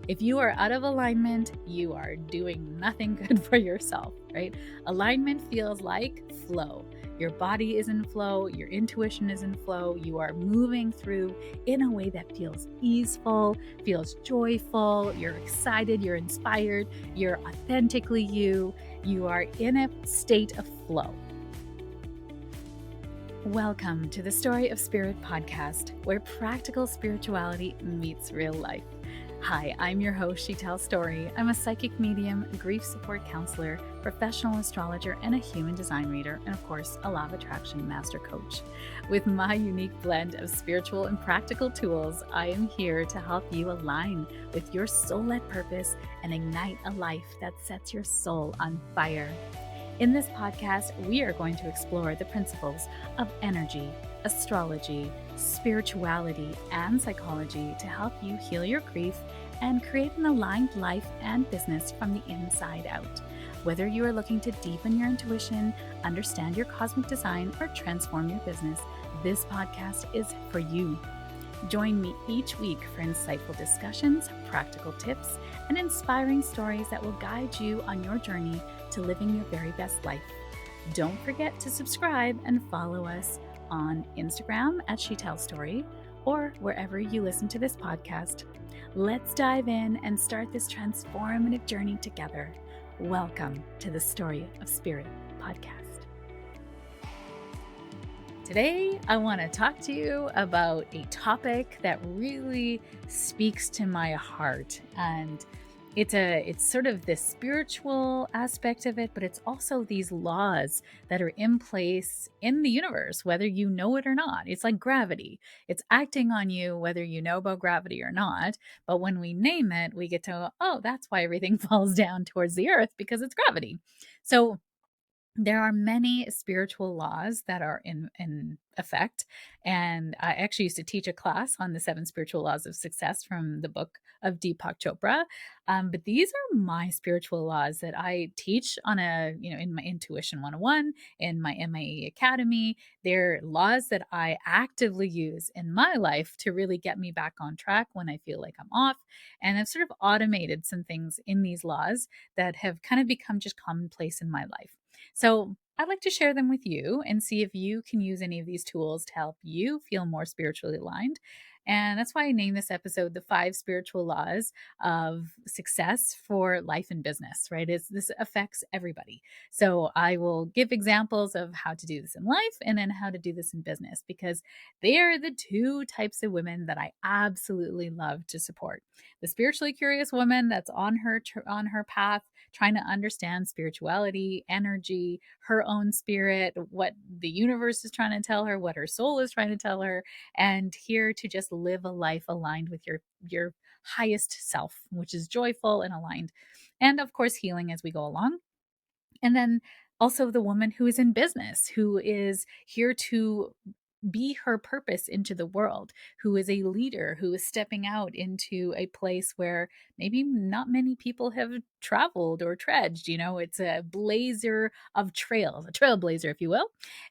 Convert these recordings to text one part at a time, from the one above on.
If you are out of alignment, you are doing nothing good for yourself, right? Alignment feels like flow. Your body is in flow, your intuition is in flow, you are moving through in a way that feels easeful, feels joyful, you're excited, you're inspired, you're authentically you, you are in a state of flow. Welcome to the Story of Spirit podcast, where practical spirituality meets real life. Hi, I'm your host, Sheetal Story. I'm a psychic medium, grief support counselor, professional astrologer, and a human design reader, and of course, a law of attraction master coach. With my unique blend of spiritual and practical tools, I am here to help you align with your soul-led purpose and ignite a life that sets your soul on fire. In this podcast, we are going to explore the principles of energy, astrology, spirituality, and psychology to help you heal your grief and create an aligned life and business from the inside out. Whether you are looking to deepen your intuition, understand your cosmic design, or transform your business, this podcast is for you. Join me each week for insightful discussions, practical tips, and inspiring stories that will guide you on your journey to living your very best life. Don't forget to subscribe and follow us on Instagram at Sheetal Story or wherever you listen to this podcast. Let's dive in and start this transformative journey together. Welcome to the Story of Spirit podcast. Today, I want to talk to you about a topic that really speaks to my heart. And it's sort of the spiritual aspect of it, but it's also these laws that are in place in the universe, whether you know it or not. It's like gravity. It's acting on you, whether you know about gravity or not. But when we name it, we get to, oh, that's why everything falls down towards the earth, because it's gravity. So there are many spiritual laws that are in effect. And I actually used to teach a class on the 7 spiritual laws of success from the book of Deepak Chopra. But these are my spiritual laws that I teach on in my Intuition 101, in my MIE Academy. They're laws that I actively use in my life to really get me back on track when I feel like I'm off. And I've sort of automated some things in these laws that have kind of become just commonplace in my life. So I'd like to share them with you and see if you can use any of these tools to help you feel more spiritually aligned. And that's why I named this episode The 5 Spiritual Laws of Success for Life and Business, right? This affects everybody. So I will give examples of how to do this in life and then how to do this in business, because they are the 2 types of women that I absolutely love to support. The spiritually curious woman that's on her path, trying to understand spirituality, energy, her own spirit, what the universe is trying to tell her, what her soul is trying to tell her, and here to just live a life aligned with your highest self, which is joyful and aligned. And of course, healing as we go along. And then also the woman who is in business, who is here to be her purpose into the world, who is a leader, who is stepping out into a place where maybe not many people have traveled or trudged. It's a blazer of trails, a trailblazer, if you will.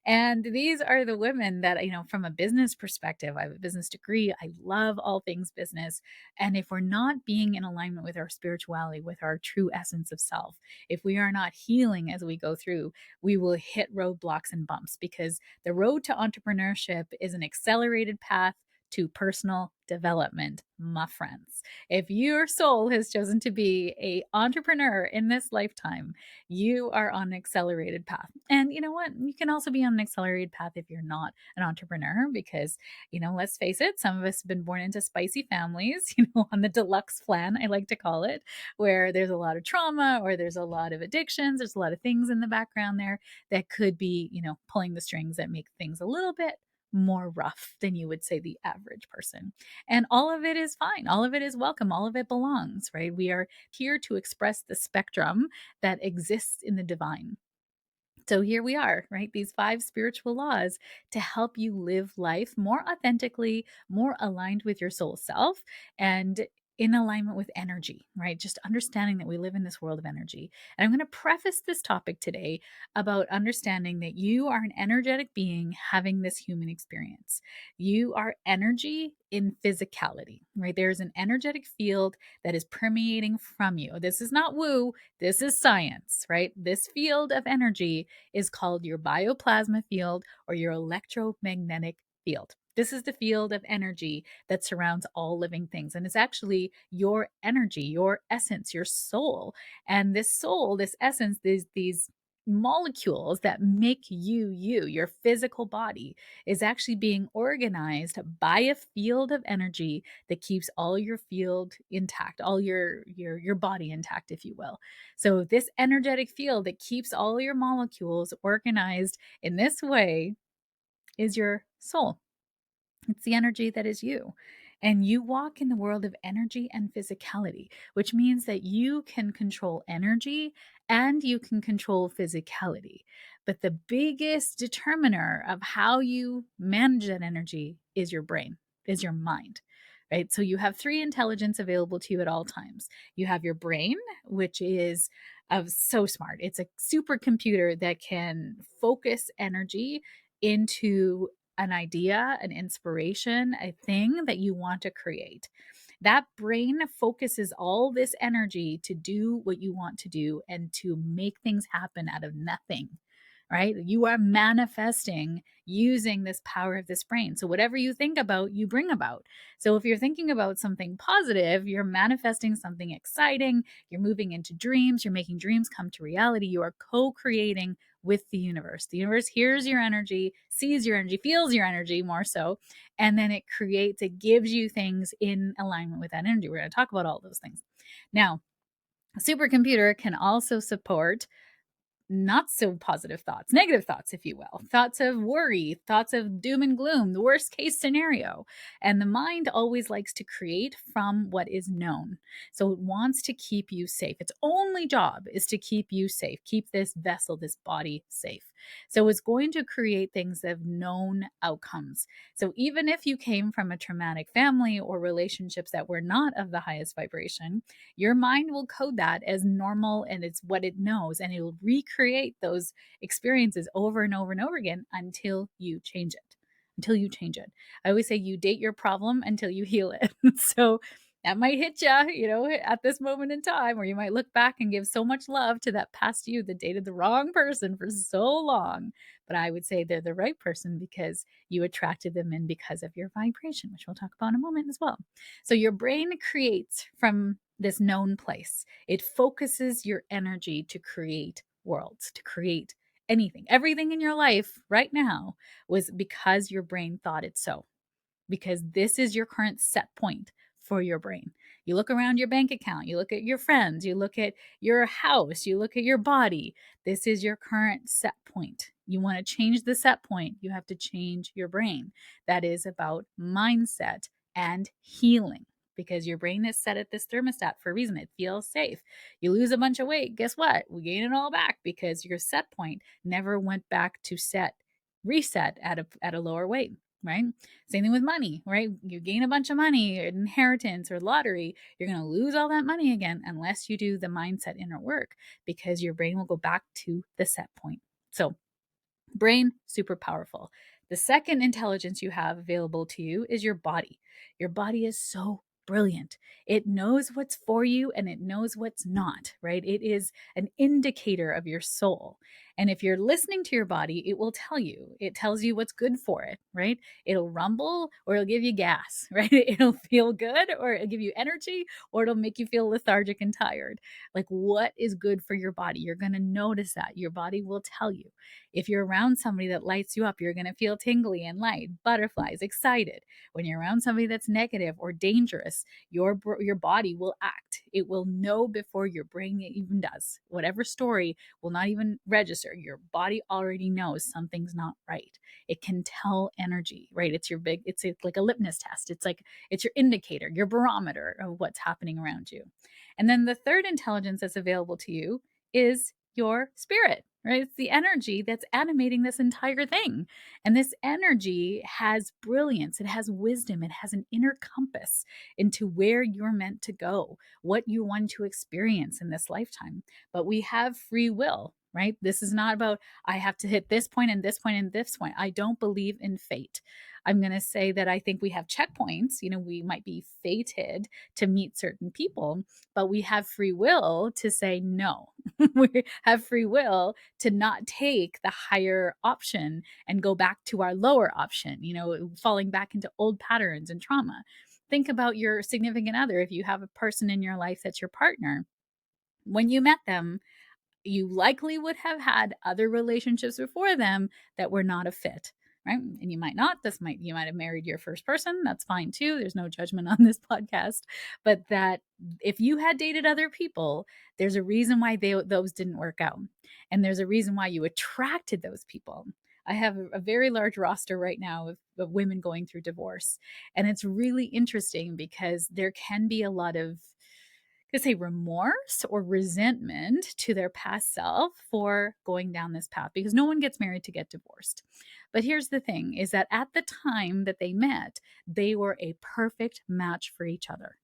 And these are the women that, from a business perspective, I have a business degree. I love all things business. And if we're not being in alignment with our spirituality, with our true essence of self, if we are not healing as we go through, we will hit roadblocks and bumps, because the road to entrepreneurship is an accelerated path to personal development, my friends. If your soul has chosen to be a entrepreneur in this lifetime, you are on an accelerated path. And you know what? You can also be on an accelerated path if you're not an entrepreneur, because, let's face it, some of us have been born into spicy families, on the deluxe flan, I like to call it, where there's a lot of trauma or there's a lot of addictions, there's a lot of things in the background there that could be, pulling the strings that make things a little bit more rough than you would say the average person. And all of it is fine. All of it is welcome. All of it belongs, right? We are here to express the spectrum that exists in the divine. So here we are, right? These 5 spiritual laws to help you live life more authentically, more aligned with your soul self. And in alignment with energy, right? Just understanding that we live in this world of energy. And I'm going to preface this topic today about understanding that you are an energetic being having this human experience. You are energy in physicality, right? There's an energetic field that is permeating from you. This is not woo, this is science, right? This field of energy is called your bioplasma field or your electromagnetic field. This is the field of energy that surrounds all living things. And it's actually your energy, your essence, your soul. And this soul, this essence, these molecules that make you, your physical body, is actually being organized by a field of energy that keeps all your field intact, all your body intact, if you will. So this energetic field that keeps all your molecules organized in this way is your soul. It's the energy that is you. And you walk in the world of energy and physicality, which means that you can control energy and you can control physicality. But the biggest determiner of how you manage that energy is your brain, is your mind, right? So you have three intelligence available to you at all times. You have your brain, which is so smart. It's a supercomputer that can focus energy into an idea, an inspiration, a thing that you want to create. That brain focuses all this energy to do what you want to do and to make things happen out of nothing, right? You are manifesting using this power of this brain. So, whatever you think about, you bring about. So, if you're thinking about something positive, you're manifesting something exciting, you're moving into dreams, you're making dreams come to reality, you are co creating with the universe. The universe hears your energy, sees your energy, feels your energy more so, and then it gives you things in alignment with that energy. We're going to talk about all those things. Now, a supercomputer can also support not so positive thoughts, negative thoughts, if you will, thoughts of worry, thoughts of doom and gloom, the worst case scenario. And the mind always likes to create from what is known. So it wants to keep you safe. Its only job is to keep you safe, keep this vessel, this body safe. So it's going to create things of known outcomes. So even if you came from a traumatic family or relationships that were not of the highest vibration, your mind will code that as normal and it's what it knows, and it will recreate those experiences over and over and over again until you change it. Until you change it. I always say you date your problem until you heal it. So that might hit you, at this moment in time, where you might look back and give so much love to that past you that dated the wrong person for so long. But I would say they're the right person because you attracted them in because of your vibration, which we'll talk about in a moment as well. So your brain creates from this known place. It focuses your energy to create worlds, to create anything. Everything in your life right now was because your brain thought it so, because this is your current set point for your brain. You look around your bank account, you look at your friends, you look at your house, you look at your body. This is your current set point. You want to change the set point, you have to change your brain. That is about mindset and healing, because your brain is set at this thermostat for a reason. It feels safe. You lose a bunch of weight, guess what? We gain it all back because your set point never went back to reset at a lower weight, right? Same thing with money, right? You gain a bunch of money, inheritance or lottery, you're going to lose all that money again unless you do the mindset inner work, because your brain will go back to the set point. So brain, super powerful. The second intelligence you have available to you is your body. Your body is so brilliant. It knows what's for you and it knows what's not, right? It is an indicator of your soul. And if you're listening to your body, it will tell you. It tells you what's good for it, right? It'll rumble or it'll give you gas, right? It'll feel good or it'll give you energy or it'll make you feel lethargic and tired. Like, what is good for your body? You're going to notice that. Your body will tell you. If you're around somebody that lights you up, you're going to feel tingly and light, butterflies, excited. When you're around somebody that's negative or dangerous, your body will act. It will know before your brain even does. Whatever story will not even register. Your body already knows something's not right. It can tell energy, right? It's like a litmus test. It's your indicator, your barometer of what's happening around you. And then the third intelligence that's available to you is your spirit. right? It's the energy that's animating this entire thing. And this energy has brilliance, it has wisdom, it has an inner compass into where you're meant to go, what you want to experience in this lifetime. But we have free will. Right? This is not about, I have to hit this point and this point and this point. I don't believe in fate. I'm going to say that I think we have checkpoints. We might be fated to meet certain people, but we have free will to say no. We have free will to not take the higher option and go back to our lower option, falling back into old patterns and trauma. Think about your significant other. If you have a person in your life that's your partner, when you met them, you likely would have had other relationships before them that were not a fit, right? And you might not. You might have married your first person. That's fine too. There's no judgment on this podcast. But that if you had dated other people, there's a reason why those didn't work out. And there's a reason why you attracted those people. I have a very large roster right now of women going through divorce. And it's really interesting because there can be a lot of, could say, remorse or resentment to their past self for going down this path, because no one gets married to get divorced. But here's the thing, is that at the time that they met, they were a perfect match for each other.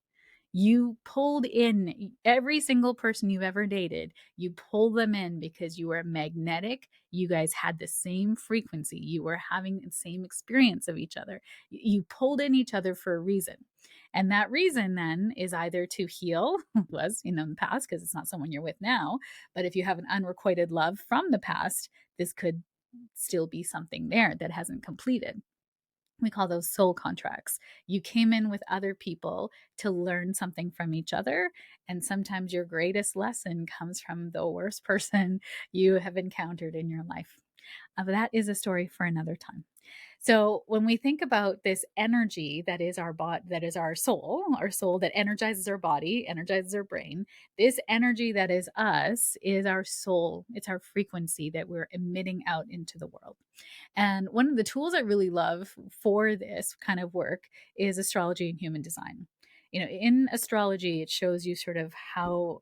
You pulled in every single person you've ever dated. You pulled them in because you were magnetic. You guys had the same frequency. You were having the same experience of each other. You pulled in each other for a reason. And that reason then is either to heal, was, in the past, because it's not someone you're with now. But if you have an unrequited love from the past, this could still be something there that hasn't completed. We call those soul contracts. You came in with other people to learn something from each other. And sometimes your greatest lesson comes from the worst person you have encountered in your life. But that is a story for another time. So when we think about this energy that is our body, that is our soul that energizes our body, energizes our brain, this energy that is us is our soul. It's our frequency that we're emitting out into the world. And one of the tools I really love for this kind of work is astrology and human design. In astrology, it shows you sort of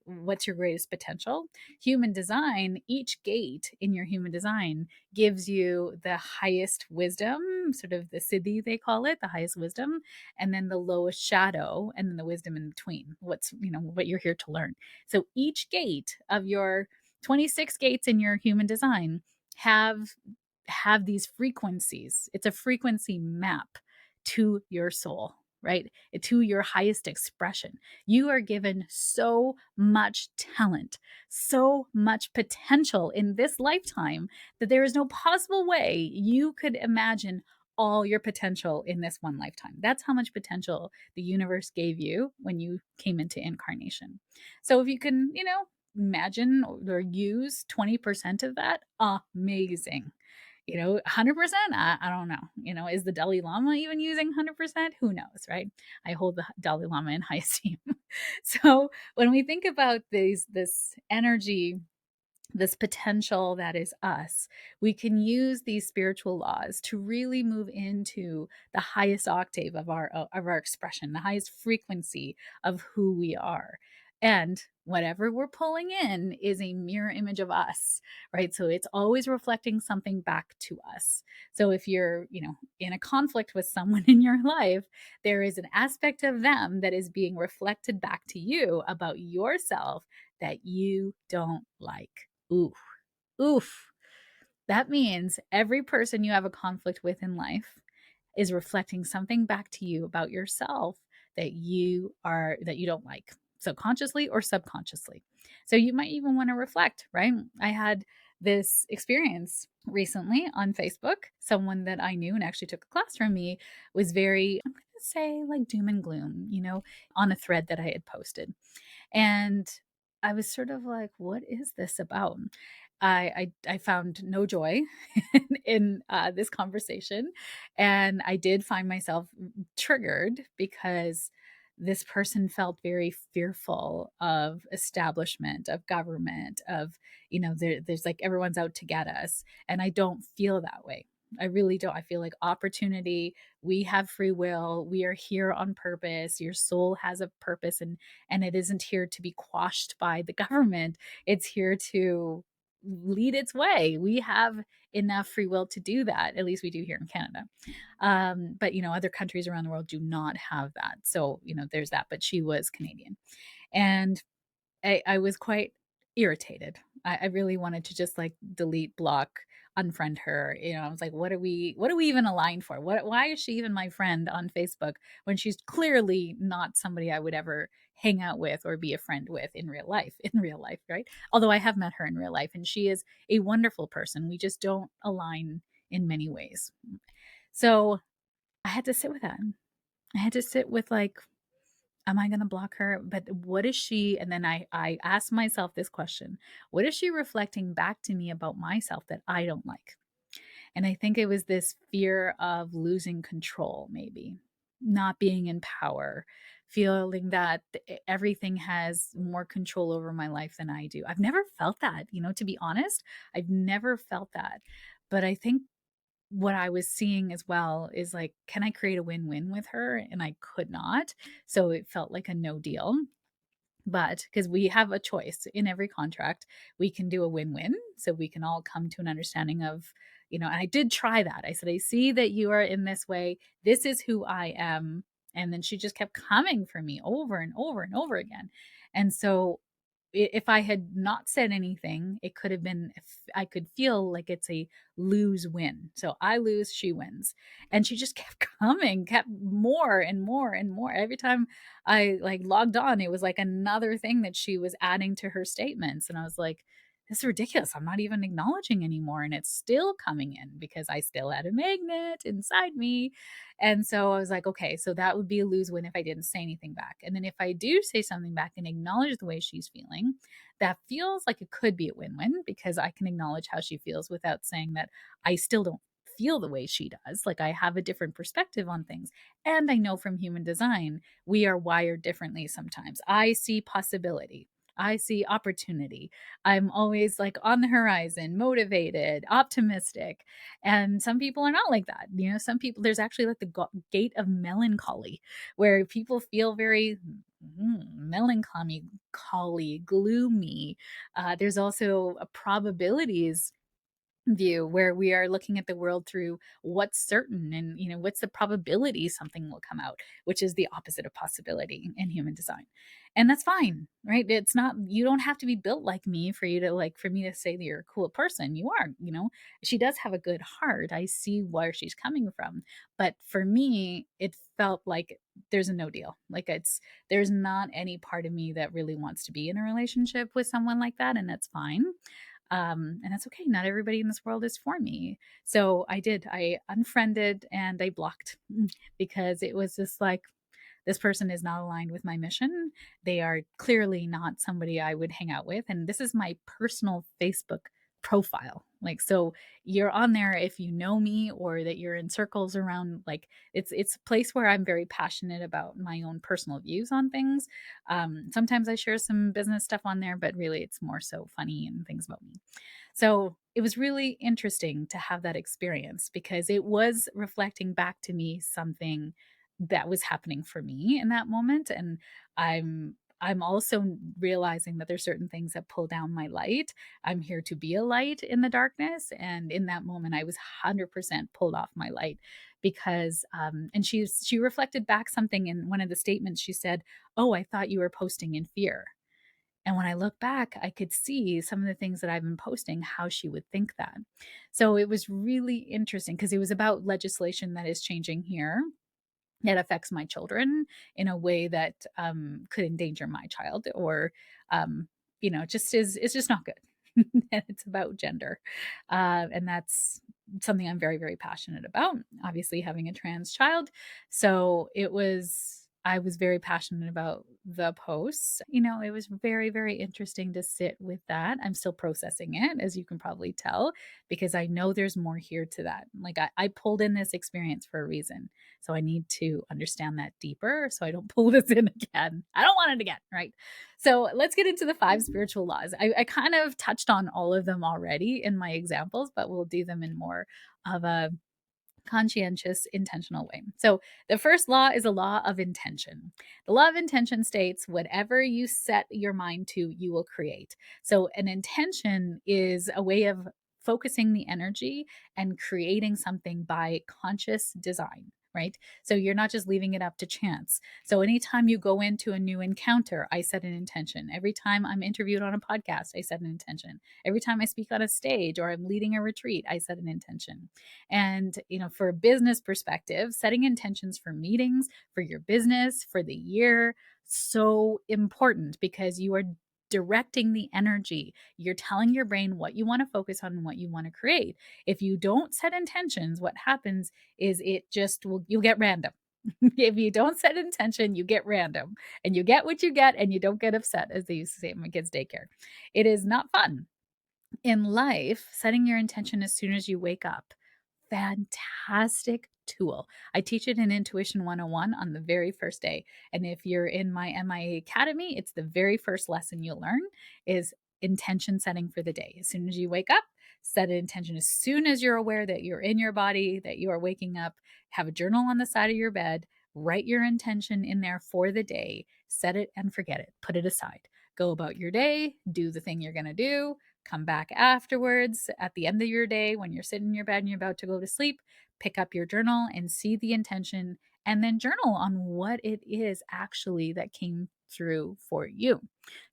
what's your greatest potential. Human design, each gate in your human design gives you the highest wisdom, sort of the siddhi, they call it, the highest wisdom, and then the lowest shadow, and then the wisdom in between, what you're here to learn. So each gate of your 26 gates in your human design have these frequencies. It's a frequency map to your soul, right? To your highest expression. You are given so much talent, so much potential in this lifetime that there is no possible way you could imagine all your potential in this one lifetime. That's how much potential the universe gave you when you came into incarnation. So if you can, imagine or use 20% of that, amazing. 100%, I don't know. Is the Dalai Lama even using 100%? Who knows, right? I hold the Dalai Lama in high esteem. So when we think about this energy, this potential that is us, we can use these spiritual laws to really move into the highest octave of our expression, the highest frequency of who we are. And whatever we're pulling in is a mirror image of us, right? So it's always reflecting something back to us. So if you're, in a conflict with someone in your life, there is an aspect of them that is being reflected back to you about yourself that you don't like. Oof. Oof. That means every person you have a conflict with in life is reflecting something back to you about yourself that you don't like, so consciously or subconsciously. So you might even want to reflect, right? I had this experience recently on Facebook. Someone that I knew and actually took a class from me was very, I'm going to say, like doom and gloom, on a thread that I had posted. And I was sort of like, what is this about? I found no joy in this conversation, and I did find myself triggered because this person felt very fearful of establishment, of government, of there's like everyone's out to get us, and I don't feel that way. I really don't. I feel like opportunity. We have free will. We are here on purpose. Your soul has a purpose, and it isn't here to be quashed by the government. It's here to lead its way. We have enough free will to do that. At least we do here in Canada. But other countries around the world do not have that. So, there's that. But she was Canadian. And I was quite irritated. I really wanted to just like delete, block, unfriend her. I was like, what are we even aligned for? Why is she even my friend on Facebook when she's clearly not somebody I would ever hang out with or be a friend with in real life, right? Although I have met her in real life and she is a wonderful person. We just don't align in many ways. So I had to sit with that. I had to sit with like, am I going to block her? But what is she? And then I asked myself this question: what is she reflecting back to me about myself that I don't like? And I think it was this fear of losing control, maybe not being in power, feeling that everything has more control over my life than I do. I've never felt that, to be honest. I've never felt that. But I think what I was seeing as well is like, can I create a win win with her? And I could not. So it felt like a no deal. But because we have a choice in every contract, we can do a win win. So we can all come to an understanding of, and I did try that. I said, I see that you are in this way. This is who I am. And then she just kept coming for me over and over and over again. And so if I had not said anything, it could have been, I could feel like it's a lose win. So I lose, she wins. And she just kept coming, kept more and more and more. Every time I like logged on, it was like another thing that she was adding to her statements. And I was like, this is ridiculous. I'm not even acknowledging anymore. And it's still coming in because I still had a magnet inside me. And so I was like, okay, so that would be a lose win if I didn't say anything back. And then if I do say something back and acknowledge the way she's feeling, that feels like it could be a win win because I can acknowledge how she feels without saying that I still don't feel the way she does. Like I have a different perspective on things. And I know from human design, we are wired differently sometimes. I see possibility. I see opportunity. I'm always like on the horizon, motivated, optimistic. And some people are not like that. Some people, there's actually like the gate of melancholy where people feel very melancholy, gloomy. There's also a probabilities view where we are looking at the world through what's certain and what's the probability something will come out, which is the opposite of possibility in human design. And that's fine, right? It's not, you don't have to be built like me for you to like, for me to say that you're a cool person. You are, she does have a good heart. I see where she's coming from. But for me, it felt like there's a no deal. Like there's not any part of me that really wants to be in a relationship with someone like that, and that's fine. And that's okay. Not everybody in this world is for me. So I unfriended and I blocked because it was just like, this person is not aligned with my mission. They are clearly not somebody I would hang out with. And this is my personal Facebook profile. Like, so you're on there if you know me or that you're in circles around, like it's a place where I'm very passionate about my own personal views on things. Sometimes I share some business stuff on there, but really it's more so funny and things about me. So it was really interesting to have that experience because it was reflecting back to me something that was happening for me in that moment. And I'm also realizing that there's certain things that pull down my light. I'm here to be a light in the darkness. And in that moment, I was 100% pulled off my light because, and she reflected back something in one of the statements. She said, "Oh, I thought you were posting in fear." And when I look back, I could see some of the things that I've been posting, how she would think that. So it was really interesting because it was about legislation that is changing here that affects my children in a way that could endanger my child or just is it's just not good. And it's about gender, and that's something I'm very very passionate about, obviously having a trans child. So I was very passionate about the posts. It was very very interesting to sit with that. I'm still processing it, as you can probably tell, because I know there's more here to that. Like I pulled in this experience for a reason, so I need to understand that deeper so I don't pull this in again. I don't want it again, right? So let's get into the 5 spiritual laws. I kind of touched on all of them already in my examples, but we'll do them in more of a conscientious, intentional way. So, the first law is a law of intention. The law of intention states whatever you set your mind to, you will create. So, an intention is a way of focusing the energy and creating something by conscious design. Right. So you're not just leaving it up to chance. So anytime you go into a new encounter, I set an intention. Every time I'm interviewed on a podcast, I set an intention. Every time I speak on a stage or I'm leading a retreat, I set an intention. And, for a business perspective, setting intentions for meetings, for your business, for the year, so important because you are directing the energy. You're telling your brain what you want to focus on and what you want to create. If you don't set intentions, what happens is you'll get random. If you don't set intention, you get random and you get what you get and you don't get upset, as they used to say at my kids' daycare. It is not fun. In life, setting your intention as soon as you wake up, fantastic tool. I teach it in Intuition 101 on the very first day. And if you're in my MIA Academy, it's the very first lesson you'll learn is intention setting for the day. As soon as you wake up, set an intention. As soon as you're aware that you're in your body, that you are waking up, have a journal on the side of your bed, write your intention in there for the day, set it and forget it, put it aside. Go about your day, do the thing you're going to do, come back afterwards at the end of your day when you're sitting in your bed and you're about to go to sleep, pick up your journal and see the intention and then journal on what it is actually that came through for you.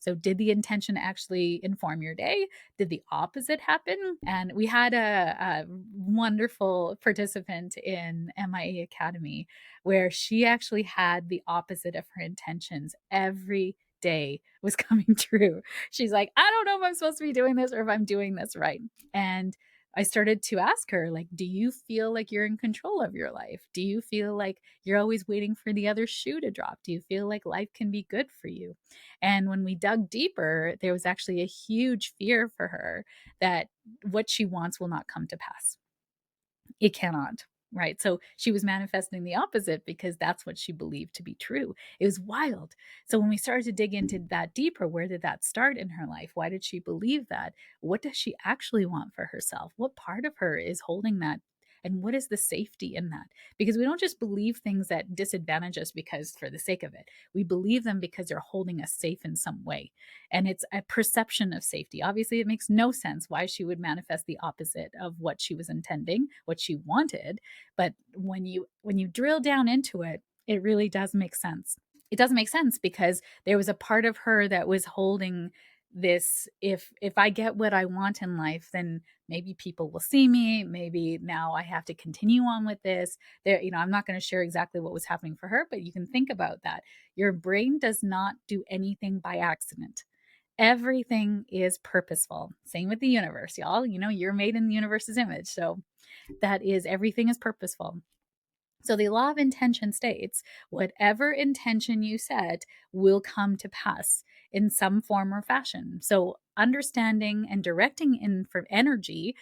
So, did the intention actually inform your day? Did the opposite happen? And we had a wonderful participant in MIA Academy where she actually had the opposite of her intentions every day was coming true. She's like, I don't know if I'm supposed to be doing this or if I'm doing this right. And I started to ask her, like, do you feel like you're in control of your life? Do you feel like you're always waiting for the other shoe to drop? Do you feel like life can be good for you? And when we dug deeper, there was actually a huge fear for her that what she wants will not come to pass. It cannot. Right. So she was manifesting the opposite because that's what she believed to be true. It was wild. So when we started to dig into that deeper, where did that start in her life? Why did she believe that? What does she actually want for herself? What part of her is holding that? And what is the safety in that? Because we don't just believe things that disadvantage us because for the sake of it. We believe them because they're holding us safe in some way. And it's a perception of safety. Obviously, it makes no sense why she would manifest the opposite of what she was intending, what she wanted. But when you drill down into it, it really does make sense. It doesn't make sense because there was a part of her that was holding this, if I get what I want in life, then maybe people will see me, maybe now I have to continue on with this. I'm not going to share exactly what was happening for her, but you can think about that. Your brain does not do anything by accident. Everything is purposeful. Same with the universe, y'all. You're made in the universe's image. So that is, everything is purposeful. So the law of intention states whatever intention you set will come to pass in some form or fashion. So understanding and directing in for energy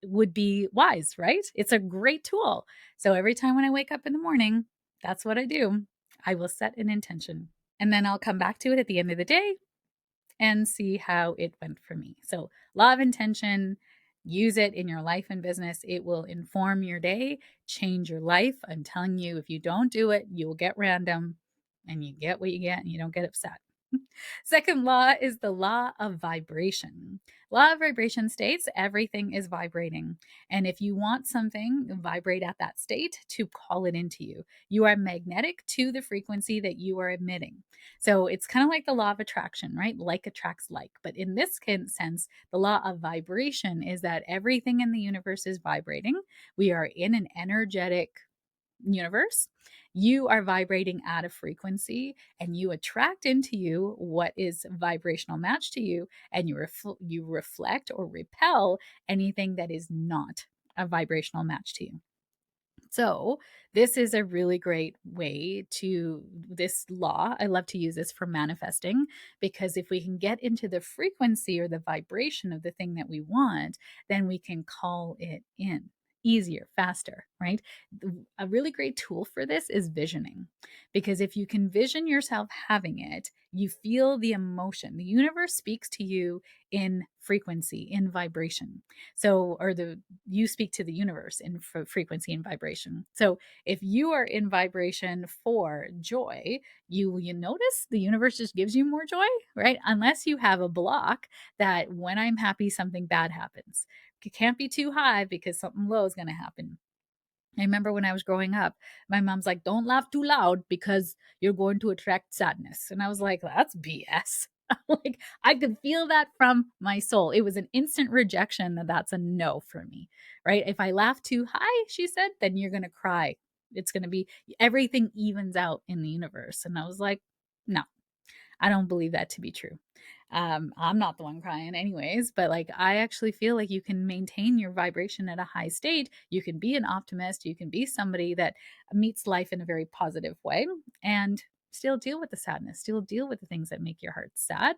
would be wise, right? It's a great tool. So every time when I wake up in the morning, that's what I do. I will set an intention and then I'll come back to it at the end of the day and see how it went for me. So, law of intention, use it in your life and business. It will inform your day, change your life. I'm telling you, if you don't do it, you will get random and you get what you get and you don't get upset. Second law is the law of vibration. Law of vibration states everything is vibrating. And if you want something, vibrate at that state to call it into you. You are magnetic to the frequency that you are emitting. So it's kind of like the law of attraction, right? Like attracts like. But in this sense, the law of vibration is that everything in the universe is vibrating. We are in an energetic universe. You are vibrating at a frequency and you attract into you what is vibrational match to you, and you reflect or repel anything that is not a vibrational match to you. So, this is a really great way to this law. I love to use this for manifesting because if we can get into the frequency or the vibration of the thing that we want, then we can call it in. easier, faster, right? A really great tool for this is visioning. Because if you can vision yourself having it, you feel the emotion. The universe speaks to you in frequency, in vibration. So, or the you speak to the universe in frequency and vibration. So, if you are in vibration for joy, you notice the universe just gives you more joy, right? Unless you have a block that when I'm happy, something bad happens. It can't be too high because something low is going to happen. I remember when I was growing up, my mom's like, don't laugh too loud because you're going to attract sadness. And I was like, that's BS. Like, I could feel that from my soul. It was an instant rejection that that's a no for me, right? If I laugh too high, she said, then you're going to cry. It's going to be everything evens out in the universe. And I was like, no, I don't believe that to be true. I'm not the one crying, anyways, but like I actually feel like you can maintain your vibration at a high state. You can be an optimist. You can be somebody that meets life in a very positive way and still deal with the sadness, still deal with the things that make your heart sad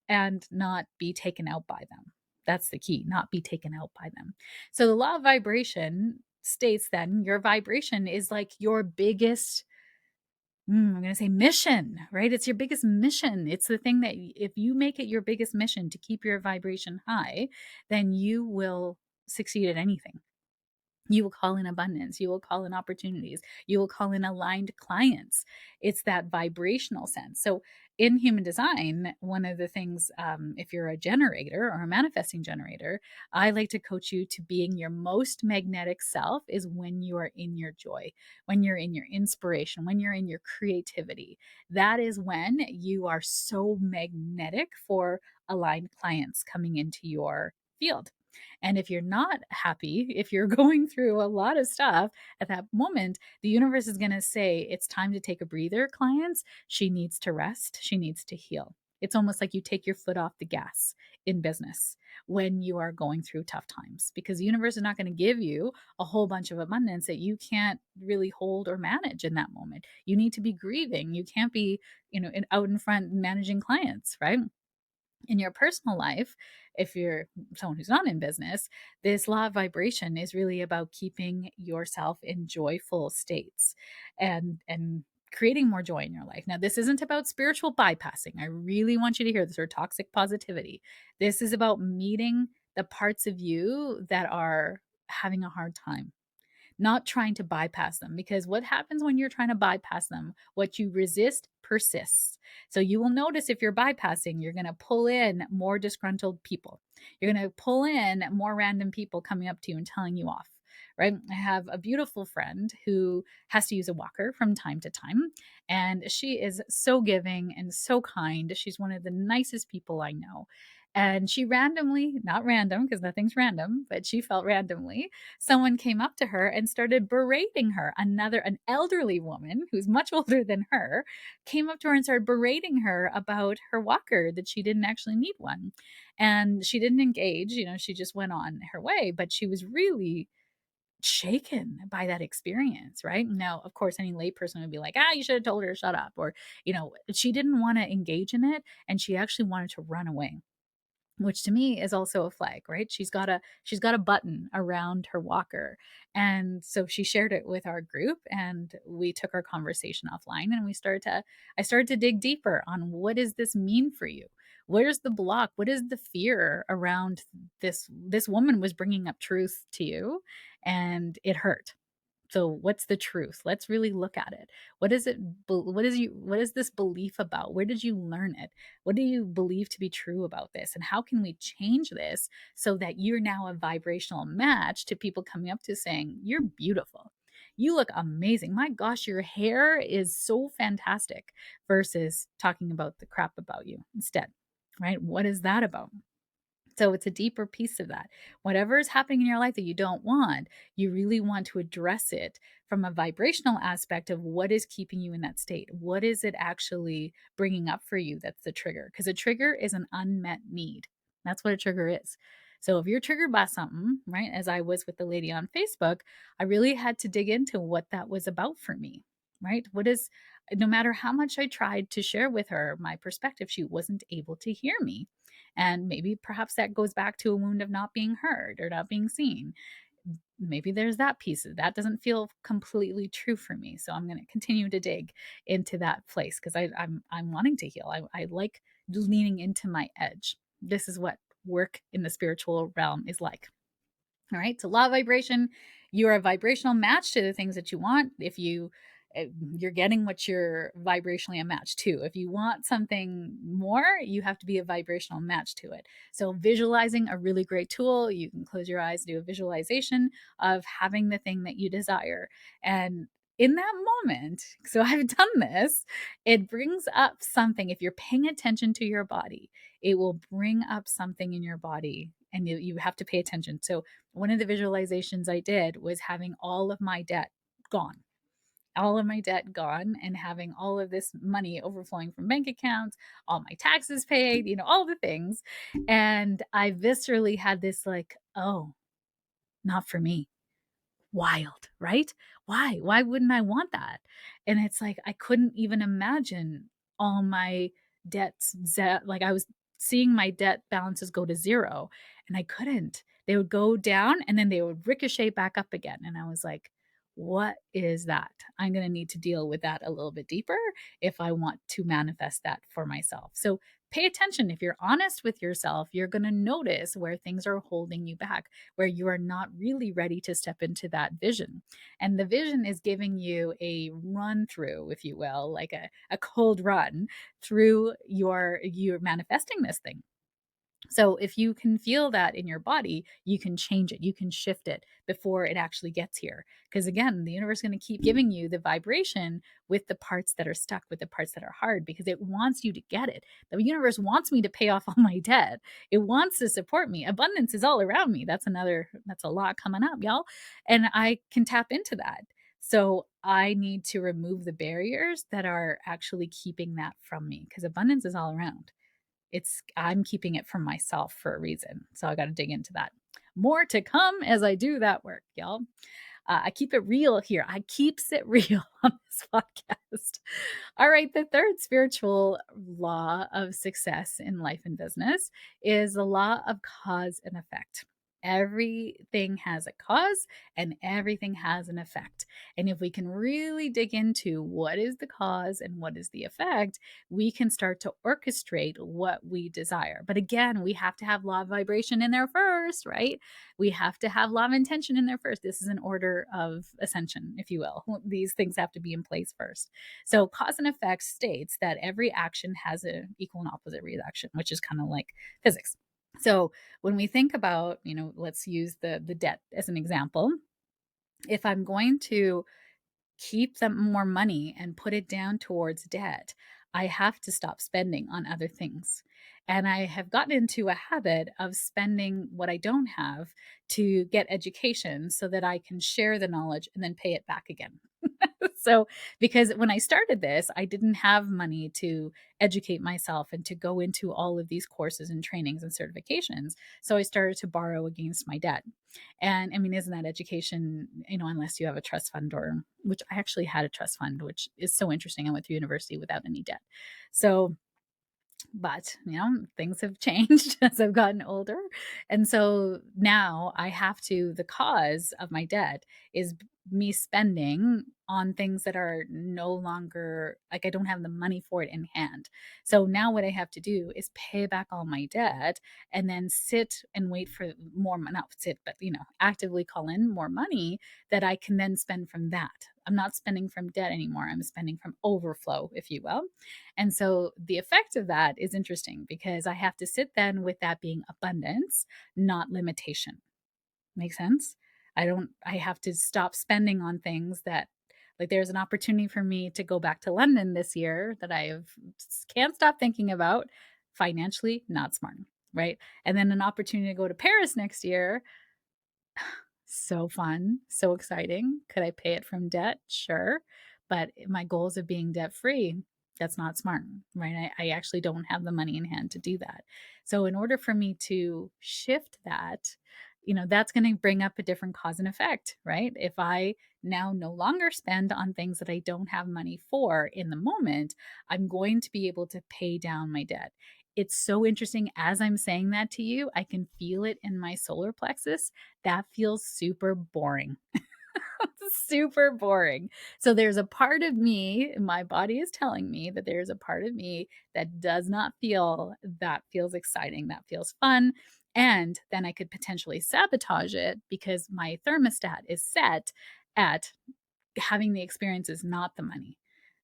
and not be taken out by them. That's the key, not be taken out by them. So the law of vibration states then your vibration is like your biggest I'm going to say mission, right? It's your biggest mission. It's the thing that if you make it your biggest mission to keep your vibration high, then you will succeed at anything. You will call in abundance. You will call in opportunities. You will call in aligned clients. It's that vibrational sense. So, in human design, one of the things, if you're a generator or a manifesting generator, I like to coach you to being your most magnetic self is when you are in your joy, when you're in your inspiration, when you're in your creativity. That is when you are so magnetic for aligned clients coming into your field. And if you're not happy, if you're going through a lot of stuff at that moment, the universe is going to say, it's time to take a breather, clients. She needs to rest. She needs to heal. It's almost like you take your foot off the gas in business when you are going through tough times because the universe is not going to give you a whole bunch of abundance that you can't really hold or manage in that moment. You need to be grieving. You can't be, out in front managing clients, right? In your personal life, if you're someone who's not in business, this law of vibration is really about keeping yourself in joyful states and creating more joy in your life. Now, this isn't about spiritual bypassing. I really want you to hear this, or toxic positivity. This is about meeting the parts of you that are having a hard time, not trying to bypass them, because what happens when you're trying to bypass them, what you resist persists. So you will notice if you're bypassing, you're going to pull in more disgruntled people. You're going to pull in more random people coming up to you and telling you off. Right. I have a beautiful friend who has to use a walker from time to time. And she is so giving and so kind. She's one of the nicest people I know. And she randomly, not random because nothing's random, but she felt randomly someone came up to her and started berating her. An elderly woman who's much older than her came up to her and started berating her about her walker, that she didn't actually need one. And she didn't engage, she just went on her way, but she was really shaken by that experience, right? Now, of course, any layperson would be like, you should have told her to shut up. Or, she didn't want to engage in it and she actually wanted to run away, which to me is also a flag, right? She's got a button around her walker. And so she shared it with our group and we took our conversation offline and I started to dig deeper on what does this mean for you? Where's the block? What is the fear around this woman was bringing up truth to you and it hurt. So what's the truth? Let's really look at it. What is this belief about? Where did you learn it? What do you believe to be true about this? And how can we change this so that you're now a vibrational match to people coming up to saying, "You're beautiful. You look amazing. My gosh, your hair is so fantastic," versus talking about the crap about you instead. Right? What is that about? So it's a deeper piece of that. Whatever is happening in your life that you don't want, you really want to address it from a vibrational aspect of what is keeping you in that state. What is it actually bringing up for you that's the trigger? Because a trigger is an unmet need. That's what a trigger is. So if you're triggered by something, right, as I was with the lady on Facebook, I really had to dig into what that was about for me, right? No matter how much I tried to share with her my perspective, she wasn't able to hear me. And maybe perhaps that goes back to a wound of not being heard or not being seen. maybe there's that piece of that doesn't feel completely true for me. So I'm going to continue to dig into that place because I'm wanting to heal. I like leaning into my edge. This is what work in the spiritual realm is like. All right. So law of vibration, you are a vibrational match to the things that you want. If you're getting what you're vibrationally a match to. If you want something more, you have to be a vibrational match to it. So visualizing a really great tool. You can close your eyes, do a visualization of having the thing that you desire. And in that moment, so I've done this, it brings up something. If you're paying attention to your body, it will bring up something in your body and you have to pay attention. So one of the visualizations I did was having all of my debt gone, all of my debt gone, and having all of this money overflowing from bank accounts, all my taxes paid, all the things. And I viscerally had this like, oh, not for me. Wild, right? Why wouldn't I want that? And it's like I couldn't even imagine all my debts, like I was seeing my debt balances go to zero, and I couldn't. They would go down and then they would ricochet back up again, and I was like, what is that? I'm going to need to deal with that a little bit deeper if I want to manifest that for myself. So pay attention. If you're honest with yourself, you're going to notice where things are holding you back, where you are not really ready to step into that vision. And the vision is giving you a run through, if you will, like a cold run through you're manifesting this thing. So if you can feel that in your body, you can change it, you can shift it before it actually gets here. Because again, the universe is going to keep giving you the vibration with the parts that are stuck, with the parts that are hard, because it wants you to get it. The universe wants me to pay off all my debt. It wants to support me. Abundance is all around me. That's a lot coming up, y'all. And I can tap into that. So I need to remove the barriers that are actually keeping that from me because abundance is all around. I'm keeping it from myself for a reason. So I got to dig into that. More to come as I do that work, y'all. I keep it real here. I keeps it real on this podcast. All right. The third spiritual law of success in life and business is the law of cause and effect. Everything has a cause and everything has an effect. And if we can really dig into what is the cause and what is the effect, we can start to orchestrate what we desire. But again, we have to have law of vibration in there first, right? We have to have law of intention in there first. This is an order of ascension, if you will. These things have to be in place first. So cause and effect states that every action has an equal and opposite reaction, which is kind of like physics. So when we think about, let's use the debt as an example. If I'm going to keep them more money and put it down towards debt, I have to stop spending on other things. And I have gotten into a habit of spending what I don't have to get education so that I can share the knowledge and then pay it back again. So, because when I started this, I didn't have money to educate myself and to go into all of these courses and trainings and certifications. So I started to borrow against my debt. And I mean, isn't that education, unless you have a trust fund or which I actually had a trust fund, which is so interesting. I went through university without any debt. So but things have changed as I've gotten older, and so now I have to the cause of my debt is me spending on things that are no longer like I don't have the money for it in hand. So now what I have to do is pay back all my debt and then sit and wait for more, not sit, but actively call in more money that I can then spend from that. I'm not spending from debt anymore. I'm spending from overflow, if you will. And so the effect of that is interesting because I have to sit then with that being abundance, not limitation. Make sense? I have to stop spending on things that, like, there's an opportunity for me to go back to London this year that can't stop thinking about. Financially, not smart, right? And then an opportunity to go to Paris next year. So fun, so exciting. Could I pay it from debt? Sure. But my goals of being debt free, that's not smart, right? I actually don't have the money in hand to do that. So, in order for me to shift that, that's going to bring up a different cause and effect, right? If I now no longer spend on things that I don't have money for in the moment, I'm going to be able to pay down my debt. It's so interesting. As I'm saying that to you, I can feel it in my solar plexus. That feels super boring. Super boring. So there's a part of me, my body is telling me that there's a part of me that does not feel that feels exciting, that feels fun. And then I could potentially sabotage it because my thermostat is set at having the experiences, not the money.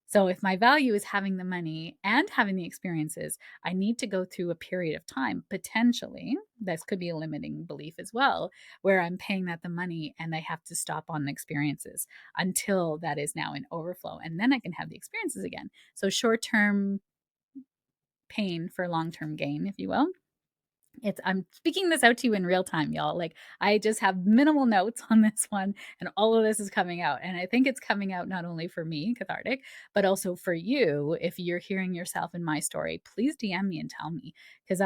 So if my value is having the money and having the experiences, I need to go through a period of time, potentially, this could be a limiting belief as well, where I'm paying that the money and I have to stop on the experiences until that is now in overflow. And then I can have the experiences again. So short term pain for long term gain, if you will. I'm speaking this out to you in real time, y'all. Like, I just have minimal notes on this one, and all of this is coming out. And I think it's coming out not only for me, cathartic, but also for you. If you're hearing yourself in my story, please DM me and tell me. Because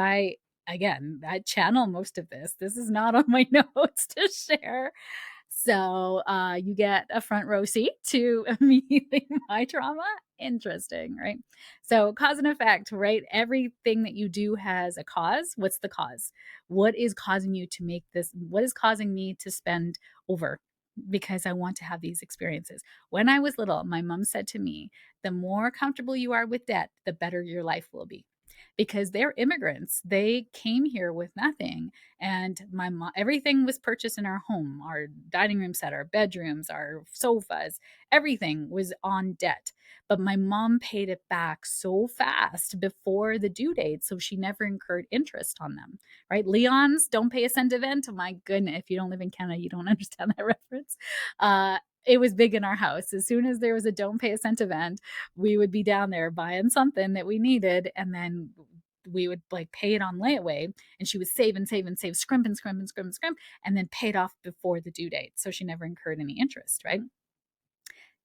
again, I channel most of this. This is not on my notes to share. So you get a front row seat to me healing my trauma. Interesting, right? So, cause and effect, right? Everything that you do has a cause. What's the cause? What is causing you to make this? What is causing me to spend over? Because I want to have these experiences. When I was little, my mom said to me, the more comfortable you are with debt, the better your life will be. Because they're immigrants. They came here with nothing. And my mom, everything was purchased in our home, our dining room set, our bedrooms, our sofas, everything was on debt. But my mom paid it back so fast before the due date. So she never incurred interest on them, right? Leon's don't pay a cent event. Oh my goodness. If you don't live in Canada, you don't understand that reference. It was big in our house. As soon as there was a don't pay a cent event, we would be down there buying something that we needed, and then we would like pay it on layaway, and she would save and save and save, scrimp and scrimp and scrimp and scrimp, and then pay it off before the due date. So she never incurred any interest, right?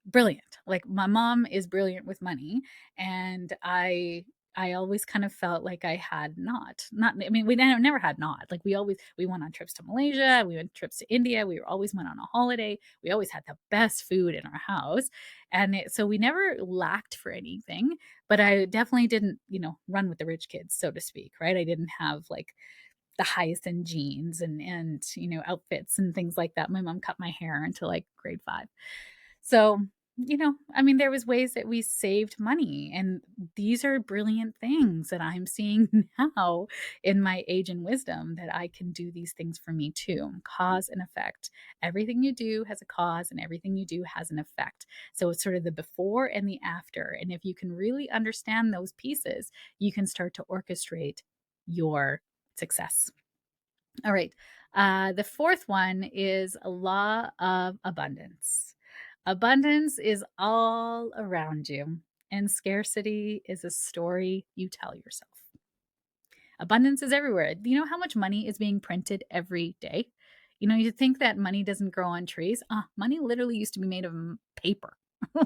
Brilliant. Like, my mom is brilliant with money, and I always kind of felt like I had not I mean, we never had not. Like, we went on trips to Malaysia, we went trips to India, we always went on a holiday. We always had the best food in our house. And so we never lacked for anything, but I definitely didn't, run with the rich kids, so to speak, right? I didn't have like the highest end jeans and outfits and things like that. My mom cut my hair until like grade 5. So, I mean, there was ways that we saved money, and these are brilliant things that I'm seeing now in my age and wisdom, that I can do these things for me too. Cause and effect. Everything you do has a cause, and everything you do has an effect. So it's sort of the before and the after. And if you can really understand those pieces, you can start to orchestrate your success. All right. The fourth one is a law of abundance. Abundance is all around you, and scarcity is a story you tell yourself. Abundance is everywhere. You know how much money is being printed every day? You think that money doesn't grow on trees. Money literally used to be made of paper.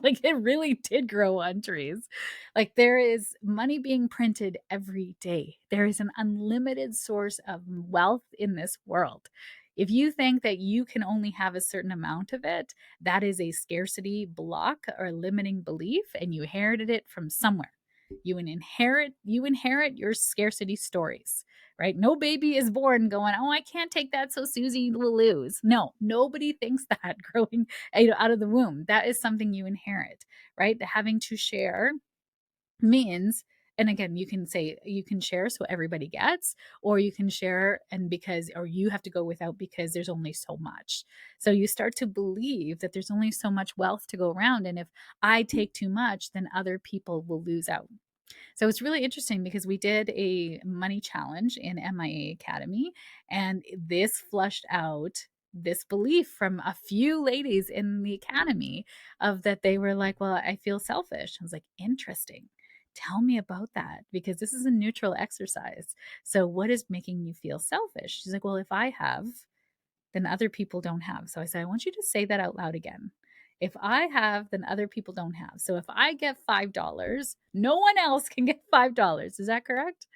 Like, it really did grow on trees. Like, there is money being printed every day. There is an unlimited source of wealth in this world. If you think that you can only have a certain amount of it, that is a scarcity block or limiting belief, and you inherited it from somewhere. You inherit your scarcity stories, right? No baby is born going, oh, I can't take that, so Susie will lose. No, nobody thinks that growing out of the womb. That is something you inherit, right? Having to share means, and again, you can say you can share so everybody gets, or you can share or you have to go without because there's only so much. So you start to believe that there's only so much wealth to go around, and if I take too much, then other people will lose out. So it's really interesting because we did a money challenge in MIA Academy, and this flushed out this belief from a few ladies in the academy, of that they were like, well, I feel selfish. I was like, interesting. Tell me about that, because this is a neutral exercise. So what is making you feel selfish? She's like, well, if I have, then other people don't have. So I said, I want you to say that out loud again. If I have, then other people don't have. So if I get $5, no one else can get $5. Is that correct?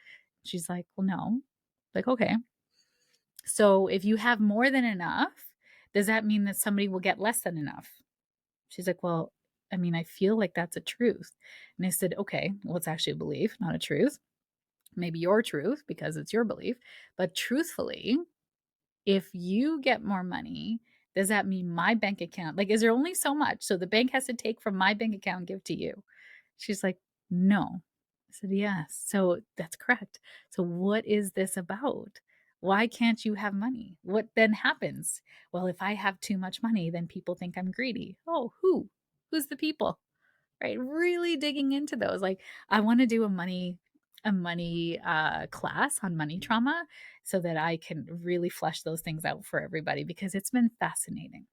She's like, well, no. Like, okay. So if you have more than enough, does that mean that somebody will get less than enough? She's like, well, I mean, I feel like that's a truth. And I said, okay, well, it's actually a belief, not a truth. Maybe your truth because it's your belief. But truthfully, if you get more money, does that mean my bank account, like, is there only so much? So the bank has to take from my bank account and give to you. She's like, no. I said, yes. So that's correct. So what is this about? Why can't you have money? What then happens? Well, if I have too much money, then people think I'm greedy. Oh, who? Who's the people? Right? Really digging into those. Like, I want to do a money class on money trauma so that I can really flesh those things out for everybody because it's been fascinating.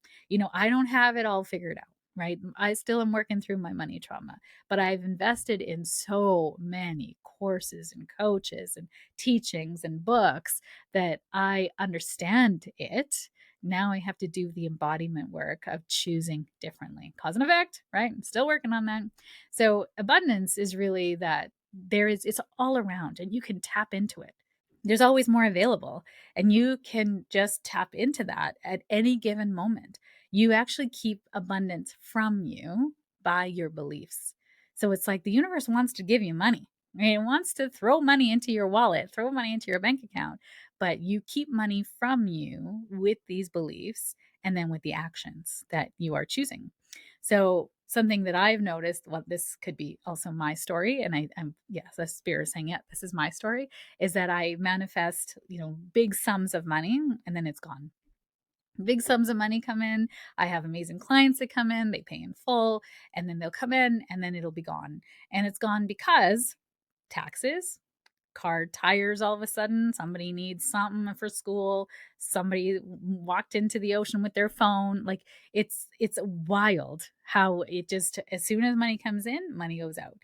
I don't have it all figured out, right? I still am working through my money trauma, but I've invested in so many courses and coaches and teachings and books that I understand it. Now I have to do the embodiment work of choosing differently. Cause and effect, right? I'm still working on that. So abundance is really that it's all around and you can tap into it. There's always more available and you can just tap into that at any given moment. You actually keep abundance from you by your beliefs. So it's like the universe wants to give you money. It wants to throw money into your wallet, throw money into your bank account, but you keep money from you with these beliefs and then with the actions that you are choosing. So something that I've noticed, well, this could be also my story, and I'm yes, the spirit is saying, yeah, this is my story, is that I manifest, big sums of money and then it's gone. Big sums of money come in. I have amazing clients that come in, they pay in full, and then they'll come in and then it'll be gone. And it's gone because taxes, car tires, all of a sudden somebody needs something for school, somebody walked into the ocean with their phone. Like, it's wild how it just, as soon as money comes in, money goes out.